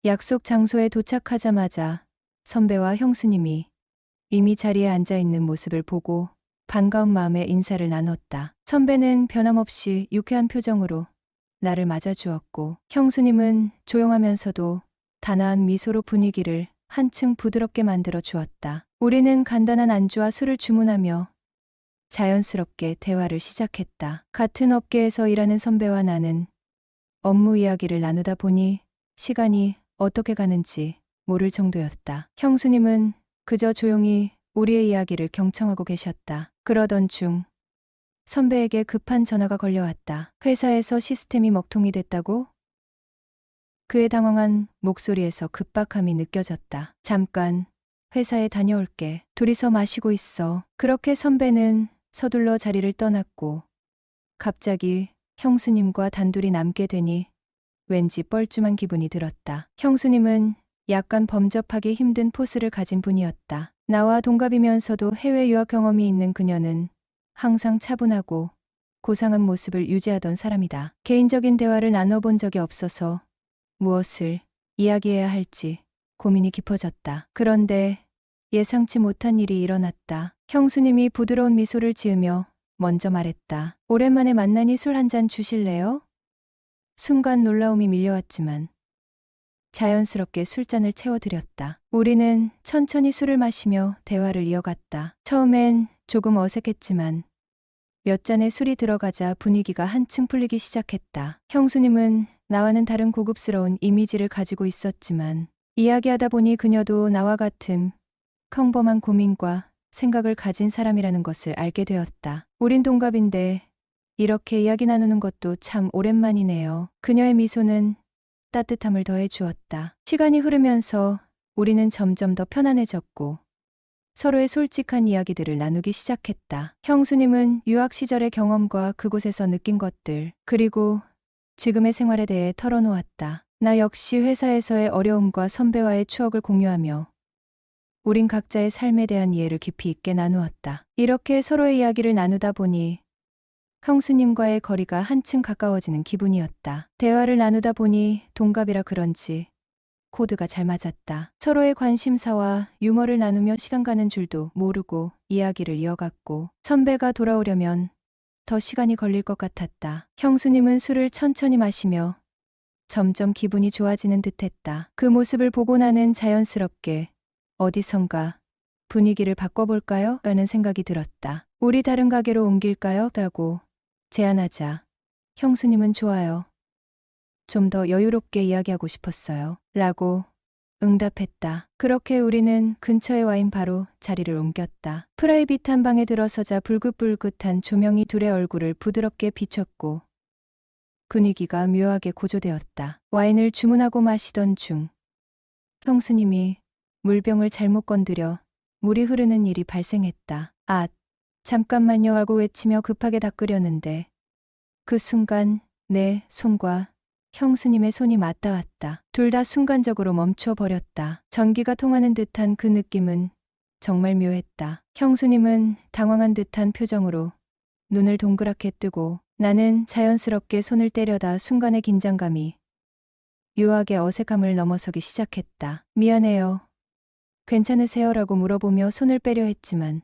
약속 장소에 도착하자마자 선배와 형수님이 이미 자리에 앉아 있는 모습을 보고 반가운 마음에 인사를 나눴다. 선배는 변함없이 유쾌한 표정으로 나를 맞아주었고, 형수님은 조용하면서도 단아한 미소로 분위기를 한층 부드럽게 만들어 주었다. 우리는 간단한 안주와 술을 주문하며 자연스럽게 대화를 시작했다. 같은 업계에서 일하는 선배와 나는 업무 이야기를 나누다 보니 시간이 어떻게 가는지 모를 정도였다. 형수님은 그저 조용히 우리의 이야기를 경청하고 계셨다. 그러던 중 선배에게 급한 전화가 걸려왔다. 회사에서 시스템이 먹통이 됐다고? 그의 당황한 목소리에서 급박함이 느껴졌다. 잠깐 회사에 다녀올게. 둘이서 마시고 있어. 그렇게 선배는 서둘러 자리를 떠났고, 갑자기 형수님과 단둘이 남게 되니 왠지 뻘쭘한 기분이 들었다. 형수님은 약간 범접하기 힘든 포스를 가진 분이었다. 나와 동갑이면서도 해외 유학 경험이 있는 그녀는 항상 차분하고 고상한 모습을 유지하던 사람이다. 개인적인 대화를 나눠본 적이 없어서 무엇을 이야기해야 할지 고민이 깊어졌다. 그런데 예상치 못한 일이 일어났다. 형수님이 부드러운 미소를 지으며 먼저 말했다. 오랜만에 만나니 술 한 잔 주실래요? 순간 놀라움이 밀려왔지만 자연스럽게 술잔을 채워드렸다. 우리는 천천히 술을 마시며 대화를 이어갔다. 처음엔 조금 어색했지만 몇 잔의 술이 들어가자 분위기가 한층 풀리기 시작했다. 형수님은 나와는 다른 고급스러운 이미지를 가지고 있었지만 이야기하다 보니 그녀도 나와 같은 평범한 고민과 생각을 가진 사람이라는 것을 알게 되었다. 우린 동갑인데 이렇게 이야기 나누는 것도 참 오랜만이네요. 그녀의 미소는 따뜻함을 더해 주었다. 시간이 흐르면서 우리는 점점 더 편안해졌고 서로의 솔직한 이야기들을 나누기 시작했다. 형수님은 유학 시절의 경험과 그곳에서 느낀 것들, 그리고 지금의 생활에 대해 털어놓았다. 나 역시 회사에서의 어려움과 선배와의 추억을 공유하며 우린 각자의 삶에 대한 이해를 깊이 있게 나누었다. 이렇게 서로의 이야기를 나누다 보니 형수님과의 거리가 한층 가까워지는 기분이었다. 대화를 나누다 보니 동갑이라 그런지 코드가 잘 맞았다. 서로의 관심사와 유머를 나누며 시간 가는 줄도 모르고 이야기를 이어갔고, 선배가 돌아오려면 더 시간이 걸릴 것 같았다. 형수님은 술을 천천히 마시며 점점 기분이 좋아지는 듯했다. 그 모습을 보고 나는 자연스럽게 어디선가 분위기를 바꿔볼까요? 라는 생각이 들었다. 우리 다른 가게로 옮길까요? 라고 제안하자 형수님은 좋아요. 좀 더 여유롭게 이야기하고 싶었어요. 라고 응답했다. 그렇게 우리는 근처에 와인 바로 자리를 옮겼다. 프라이빗한 방에 들어서자 불긋불긋한 조명이 둘의 얼굴을 부드럽게 비췄고 분위기가 묘하게 고조되었다. 와인을 주문하고 마시던 중 형수님이 물병을 잘못 건드려 물이 흐르는 일이 발생했다. 아, 잠깐만요 하고 외치며 급하게 닦으려는데 그 순간 내 손과 형수님의 손이 맞닿았다. 둘 다 순간적으로 멈춰버렸다. 전기가 통하는 듯한 그 느낌은 정말 묘했다. 형수님은 당황한 듯한 표정으로 눈을 동그랗게 뜨고 나는 자연스럽게 손을 때려다 순간의 긴장감이 묘하게 어색함을 넘어서기 시작했다. 미안해요. 괜찮으세요? 라고 물어보며 손을 빼려 했지만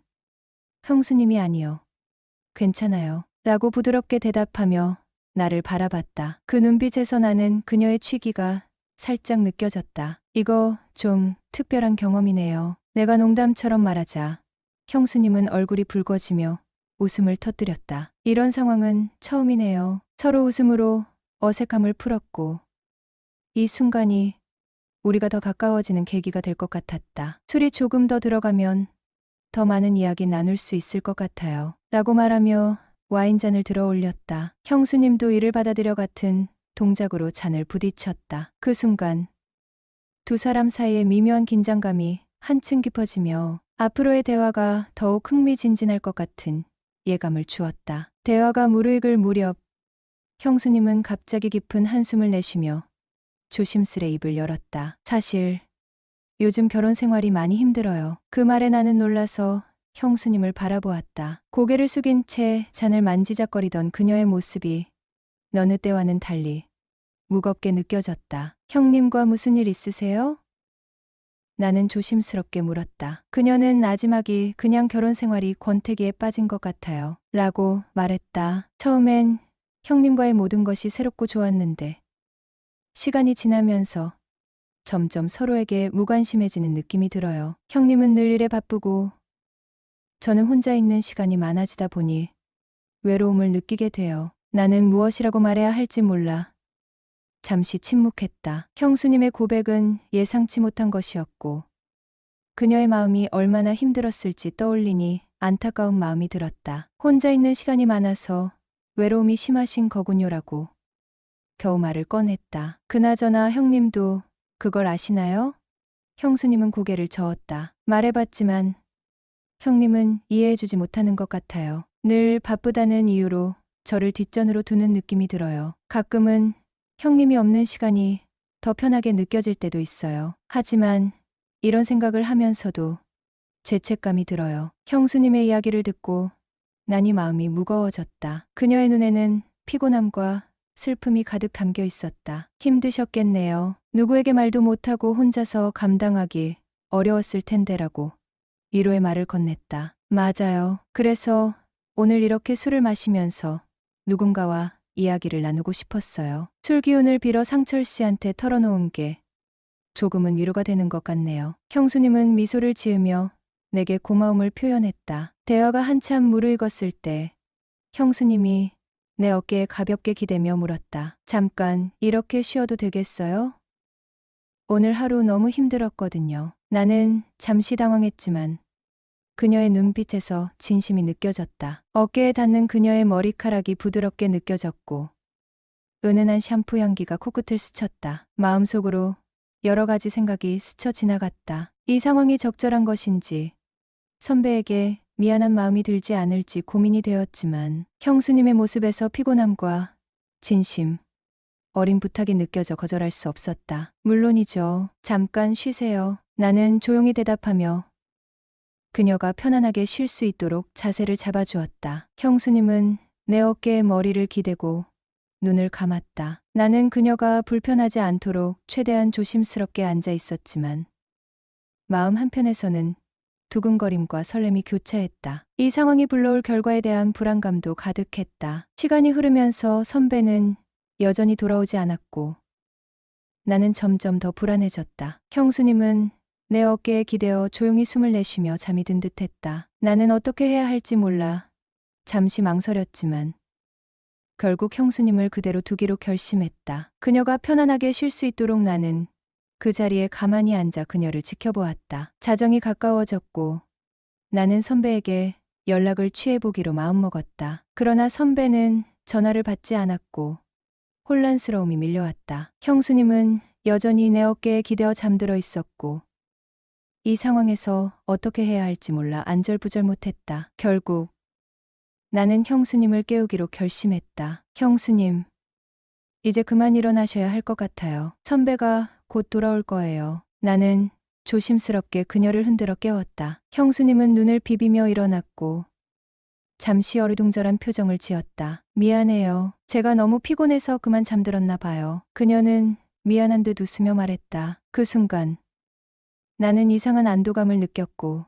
형수님이 아니요. 괜찮아요. 라고 부드럽게 대답하며 나를 바라봤다. 그 눈빛에서 나는 그녀의 취기가 살짝 느껴졌다. 이거 좀 특별한 경험이네요. 내가 농담처럼 말하자 형수님은 얼굴이 붉어지며 웃음을 터뜨렸다. 이런 상황은 처음이네요. 서로 웃음으로 어색함을 풀었고 이 순간이 우리가 더 가까워지는 계기가 될 것 같았다. 술이 조금 더 들어가면 더 많은 이야기 나눌 수 있을 것 같아요. 라고 말하며 와인잔을 들어 올렸다. 형수님도 이를 받아들여 같은 동작으로 잔을 부딪혔다. 그 순간 두 사람 사이의 미묘한 긴장감이 한층 깊어지며 앞으로의 대화가 더욱 흥미진진할 것 같은 예감을 주었다. 대화가 무르익을 무렵 형수님은 갑자기 깊은 한숨을 내쉬며 조심스레 입을 열었다. 사실 요즘 결혼 생활이 많이 힘들어요. 그 말에 나는 놀라서 형수님을 바라보았다. 고개를 숙인 채 잔을 만지작거리던 그녀의 모습이 여느 때와는 달리 무겁게 느껴졌다. 형님과 무슨 일 있으세요? 나는 조심스럽게 물었다. 그녀는 나지막이 그냥 결혼 생활이 권태기에 빠진 것 같아요. 라고 말했다. 처음엔 형님과의 모든 것이 새롭고 좋았는데 시간이 지나면서 점점 서로에게 무관심해지는 느낌이 들어요. 형님은 늘 일에 바쁘고 저는 혼자 있는 시간이 많아지다 보니 외로움을 느끼게 돼요. 나는 무엇이라고 말해야 할지 몰라 잠시 침묵했다. 형수님의 고백은 예상치 못한 것이었고 그녀의 마음이 얼마나 힘들었을지 떠올리니 안타까운 마음이 들었다. 혼자 있는 시간이 많아서 외로움이 심하신 거군요라고 겨우 말을 꺼냈다. 그나저나 형님도 그걸 아시나요? 형수님은 고개를 저었다. 말해봤지만 형님은 이해해주지 못하는 것 같아요. 늘 바쁘다는 이유로 저를 뒷전으로 두는 느낌이 들어요. 가끔은 형님이 없는 시간이 더 편하게 느껴질 때도 있어요. 하지만 이런 생각을 하면서도 죄책감이 들어요. 형수님의 이야기를 듣고 나니 마음이 무거워졌다. 그녀의 눈에는 피곤함과 슬픔이 가득 담겨 있었다. 힘드셨겠네요. 누구에게 말도 못하고 혼자서 감당하기 어려웠을 텐데라고 위로의 말을 건넸다. 맞아요. 그래서 오늘 이렇게 술을 마시면서 누군가와 이야기를 나누고 싶었어요. 술 기운을 빌어 상철 씨한테 털어놓은 게 조금은 위로가 되는 것 같네요. 형수님은 미소를 지으며 내게 고마움을 표현했다. 대화가 한참 무르익었을 때 형수님이 내 어깨에 가볍게 기대며 물었다. 잠깐 이렇게 쉬어도 되겠어요? 오늘 하루 너무 힘들었거든요. 나는 잠시 당황했지만 그녀의 눈빛에서 진심이 느껴졌다. 어깨에 닿는 그녀의 머리카락이 부드럽게 느껴졌고 은은한 샴푸 향기가 코끝을 스쳤다. 마음속으로 여러 가지 생각이 스쳐 지나갔다. 이 상황이 적절한 것인지 선배에게 미안한 마음이 들지 않을지 고민이 되었지만 형수님의 모습에서 피곤함과 진심, 어린 부탁이 느껴져 거절할 수 없었다. 물론이죠. 잠깐 쉬세요. 나는 조용히 대답하며 그녀가 편안하게 쉴 수 있도록 자세를 잡아주었다. 형수님은 내 어깨에 머리를 기대고 눈을 감았다. 나는 그녀가 불편하지 않도록 최대한 조심스럽게 앉아 있었지만 마음 한편에서는 두근거림과 설렘이 교차했다. 이 상황이 불러올 결과에 대한 불안감도 가득했다. 시간이 흐르면서 선배는 여전히 돌아오지 않았고 나는 점점 더 불안해졌다. 형수님은 내 어깨에 기대어 조용히 숨을 내쉬며 잠이 든 듯했다. 나는 어떻게 해야 할지 몰라 잠시 망설였지만 결국 형수님을 그대로 두기로 결심했다. 그녀가 편안하게 쉴 수 있도록 나는 그 자리에 가만히 앉아 그녀를 지켜보았다. 자정이 가까워졌고 나는 선배에게 연락을 취해보기로 마음먹었다. 그러나 선배는 전화를 받지 않았고 혼란스러움이 밀려왔다. 형수님은 여전히 내 어깨에 기대어 잠들어 있었고 이 상황에서 어떻게 해야 할지 몰라 안절부절 못했다. 결국 나는 형수님을 깨우기로 결심했다. 형수님, 이제 그만 일어나셔야 할 것 같아요. 선배가 곧 돌아올 거예요. 나는 조심스럽게 그녀를 흔들어 깨웠다. 형수님은 눈을 비비며 일어났고 잠시 어리둥절한 표정을 지었다. 미안해요. 제가 너무 피곤해서 그만 잠들었나 봐요. 그녀는 미안한 듯 웃으며 말했다. 그 순간 나는 이상한 안도감을 느꼈고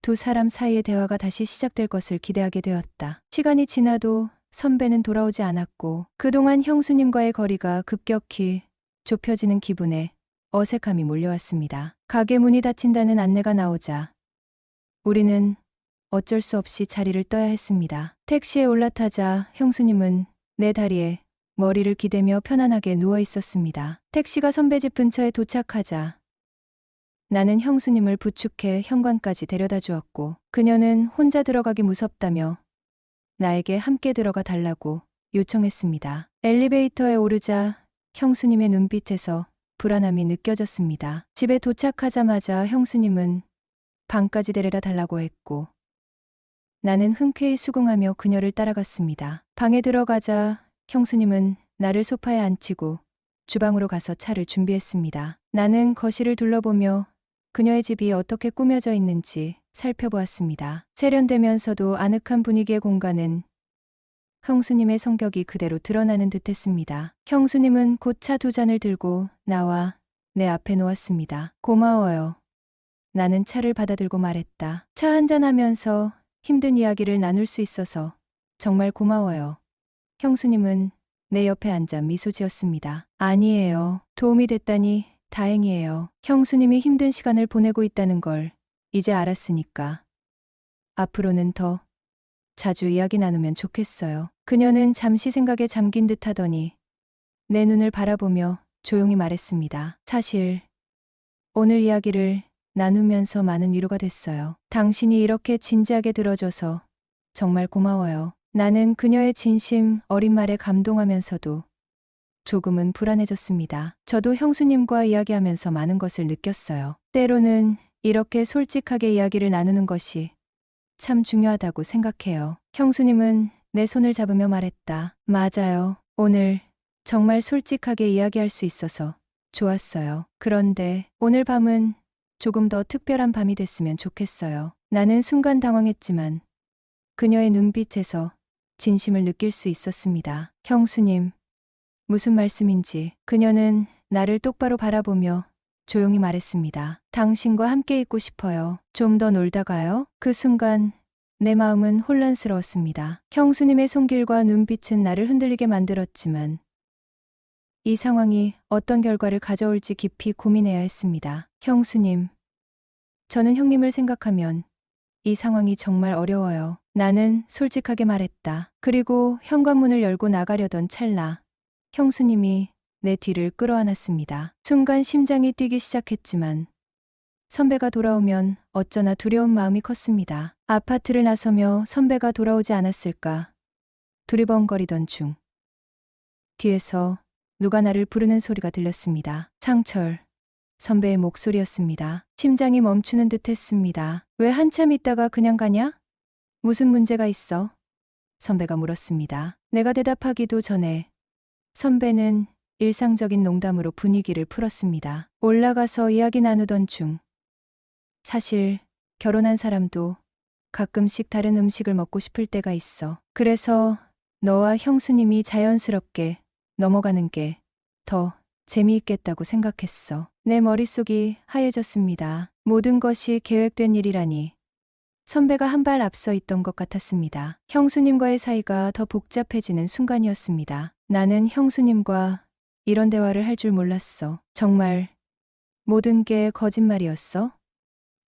두 사람 사이의 대화가 다시 시작될 것을 기대하게 되었다. 시간이 지나도 선배는 돌아오지 않았고 그동안 형수님과의 거리가 급격히 좁혀지는 기분에 어색함이 몰려왔습니다. 가게 문이 닫힌다는 안내가 나오자 우리는 어쩔 수 없이 자리를 떠야 했습니다. 택시에 올라타자 형수님은 내 다리에 머리를 기대며 편안하게 누워 있었습니다. 택시가 선배 집 근처에 도착하자 나는 형수님을 부축해 현관까지 데려다 주었고 그녀는 혼자 들어가기 무섭다며 나에게 함께 들어가 달라고 요청했습니다. 엘리베이터에 오르자 형수님의 눈빛에서 불안함이 느껴졌습니다. 집에 도착하자마자 형수님은 방까지 데려다 달라고 했고 나는 흔쾌히 수긍하며 그녀를 따라갔습니다. 방에 들어가자 형수님은 나를 소파에 앉히고 주방으로 가서 차를 준비했습니다. 나는 거실을 둘러보며 그녀의 집이 어떻게 꾸며져 있는지 살펴보았습니다. 세련되면서도 아늑한 분위기의 공간은 형수님의 성격이 그대로 드러나는 듯했습니다. 형수님은 곧 차 두 잔을 들고 나와 내 앞에 놓았습니다. 고마워요. 나는 차를 받아들고 말했다. 차 한잔하면서 힘든 이야기를 나눌 수 있어서 정말 고마워요. 형수님은 내 옆에 앉아 미소 지었습니다. 아니에요. 도움이 됐다니 다행이에요. 형수님이 힘든 시간을 보내고 있다는 걸 이제 알았으니까 앞으로는 더 자주 이야기 나누면 좋겠어요. 그녀는 잠시 생각에 잠긴 듯 하더니 내 눈을 바라보며 조용히 말했습니다. 사실 오늘 이야기를 나누면서 많은 위로가 됐어요. 당신이 이렇게 진지하게 들어줘서 정말 고마워요. 나는 그녀의 진심 어린 말에 감동하면서도 조금은 불안해졌습니다. 저도 형수님과 이야기하면서 많은 것을 느꼈어요. 때로는 이렇게 솔직하게 이야기를 나누는 것이 참 중요하다고 생각해요. 형수님은 내 손을 잡으며 말했다. 맞아요. 오늘 정말 솔직하게 이야기할 수 있어서 좋았어요. 그런데 오늘 밤은 조금 더 특별한 밤이 됐으면 좋겠어요. 나는 순간 당황했지만 그녀의 눈빛에서 진심을 느낄 수 있었습니다. 형수님, 무슨 말씀인지. 그녀는 나를 똑바로 바라보며 조용히 말했습니다. 당신과 함께 있고 싶어요. 좀 더 놀다가요? 그 순간 내 마음은 혼란스러웠습니다. 형수님의 손길과 눈빛은 나를 흔들리게 만들었지만 이 상황이 어떤 결과를 가져올지 깊이 고민해야 했습니다. 형수님, 저는 형님을 생각하면 이 상황이 정말 어려워요. 나는 솔직하게 말했다. 그리고 현관문을 열고 나가려던 찰나 형수님이 내 뒤를 끌어안았습니다. 순간 심장이 뛰기 시작했지만 선배가 돌아오면 어쩌나 두려운 마음이 컸습니다. 아파트를 나서며 선배가 돌아오지 않았을까 두리번거리던 중 뒤에서 누가 나를 부르는 소리가 들렸습니다. 상철 선배의 목소리였습니다. 심장이 멈추는 듯 했습니다. 왜 한참 있다가 그냥 가냐? 무슨 문제가 있어? 선배가 물었습니다. 내가 대답하기도 전에 선배는 일상적인 농담으로 분위기를 풀었습니다. 올라가서 이야기 나누던 중 사실 결혼한 사람도 가끔씩 다른 음식을 먹고 싶을 때가 있어. 그래서 너와 형수님이 자연스럽게 넘어가는 게 더 재미있겠다고 생각했어. 내 머릿속이 하얘졌습니다. 모든 것이 계획된 일이라니. 선배가 한 발 앞서 있던 것 같았습니다. 형수님과의 사이가 더 복잡해지는 순간이었습니다. 나는 형수님과 이런 대화를 할 줄 몰랐어. 정말 모든 게 거짓말이었어?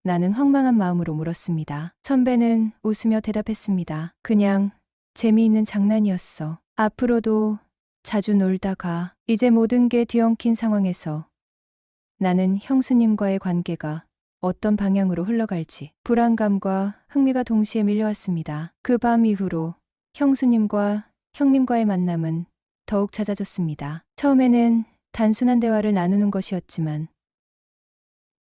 나는 황망한 마음으로 물었습니다. 선배는 웃으며 대답했습니다. 그냥 재미있는 장난이었어. 앞으로도 자주 놀다가. 이제 모든 게 뒤엉킨 상황에서 나는 형수님과의 관계가 어떤 방향으로 흘러갈지 불안감과 흥미가 동시에 밀려왔습니다. 그 밤 이후로 형수님과 형님과의 만남은 더욱 잦아졌습니다. 처음에는 단순한 대화를 나누는 것이었지만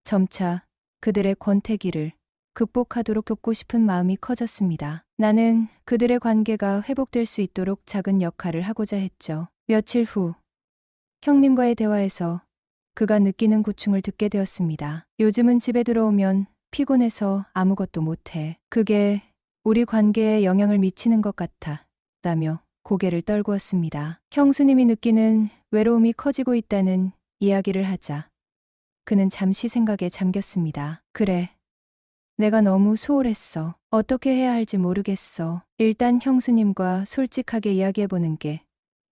점차 그들의 권태기를 극복하도록 돕고 싶은 마음이 커졌습니다. 나는 그들의 관계가 회복될 수 있도록 작은 역할을 하고자 했죠. 며칠 후 형님과의 대화에서 그가 느끼는 고충을 듣게 되었습니다. 요즘은 집에 들어오면 피곤해서 아무것도 못해. 그게 우리 관계에 영향을 미치는 것 같아. 라며 고개를 떨구었습니다. 형수님이 느끼는 외로움이 커지고 있다는 이야기를 하자 그는 잠시 생각에 잠겼습니다. 그래. 내가 너무 소홀했어. 어떻게 해야 할지 모르겠어. 일단 형수님과 솔직하게 이야기해보는 게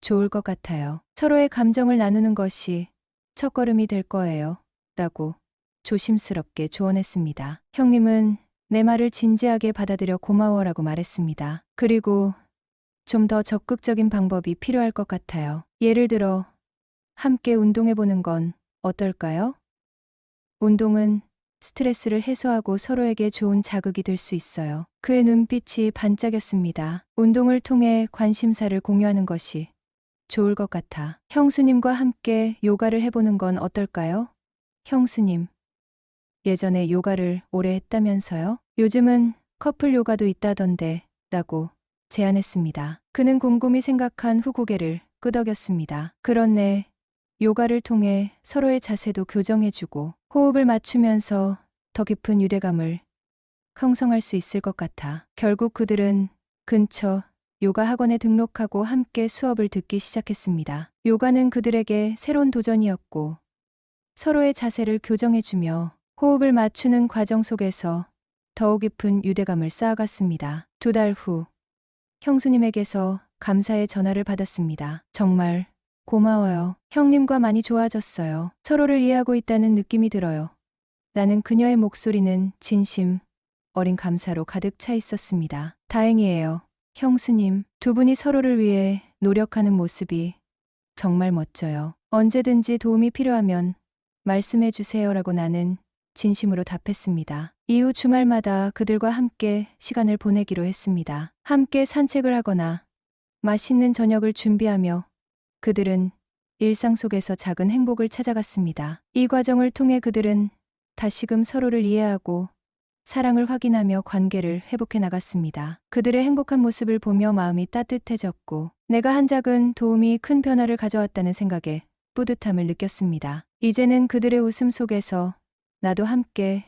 좋을 것 같아요. 서로의 감정을 나누는 것이 첫걸음이 될 거예요. 라고 조심스럽게 조언했습니다. 형님은 내 말을 진지하게 받아들여 고마워라고 말했습니다. 그리고 좀 더 적극적인 방법이 필요할 것 같아요. 예를 들어 함께 운동해보는 건 어떨까요? 운동은 스트레스를 해소하고 서로에게 좋은 자극이 될 수 있어요. 그의 눈빛이 반짝였습니다. 운동을 통해 관심사를 공유하는 것이 좋을 것 같아. 형수님과 함께 요가를 해보는 건 어떨까요? 형수님, 예전에 요가를 오래 했다면서요? 요즘은 커플 요가도 있다던데 라고 제안했습니다. 그는 곰곰이 생각한 후 고개를 끄덕였습니다. 그렇네. 요가를 통해 서로의 자세도 교정해주고 호흡을 맞추면서 더 깊은 유대감을 형성할 수 있을 것 같아. 결국 그들은 근처 요가 학원에 등록하고 함께 수업을 듣기 시작했습니다. 요가는 그들에게 새로운 도전이었고 서로의 자세를 교정해주며 호흡을 맞추는 과정 속에서 더욱 깊은 유대감을 쌓아갔습니다. 2달 후 형수님에게서 감사의 전화를 받았습니다. 정말 고마워요. 형님과 많이 좋아졌어요. 서로를 이해하고 있다는 느낌이 들어요. 나는 그녀의 목소리는 진심, 어린 감사로 가득 차 있었습니다. 다행이에요. 형수님, 두 분이 서로를 위해 노력하는 모습이 정말 멋져요. 언제든지 도움이 필요하면 말씀해 주세요라고 나는 진심으로 답했습니다. 이후 주말마다 그들과 함께 시간을 보내기로 했습니다. 함께 산책을 하거나 맛있는 저녁을 준비하며 그들은 일상 속에서 작은 행복을 찾아갔습니다. 이 과정을 통해 그들은 다시금 서로를 이해하고 사랑을 확인하며 관계를 회복해 나갔습니다. 그들의 행복한 모습을 보며 마음이 따뜻해졌고 내가 한 작은 도움이 큰 변화를 가져왔다는 생각에 뿌듯함을 느꼈습니다. 이제는 그들의 웃음 속에서 나도 함께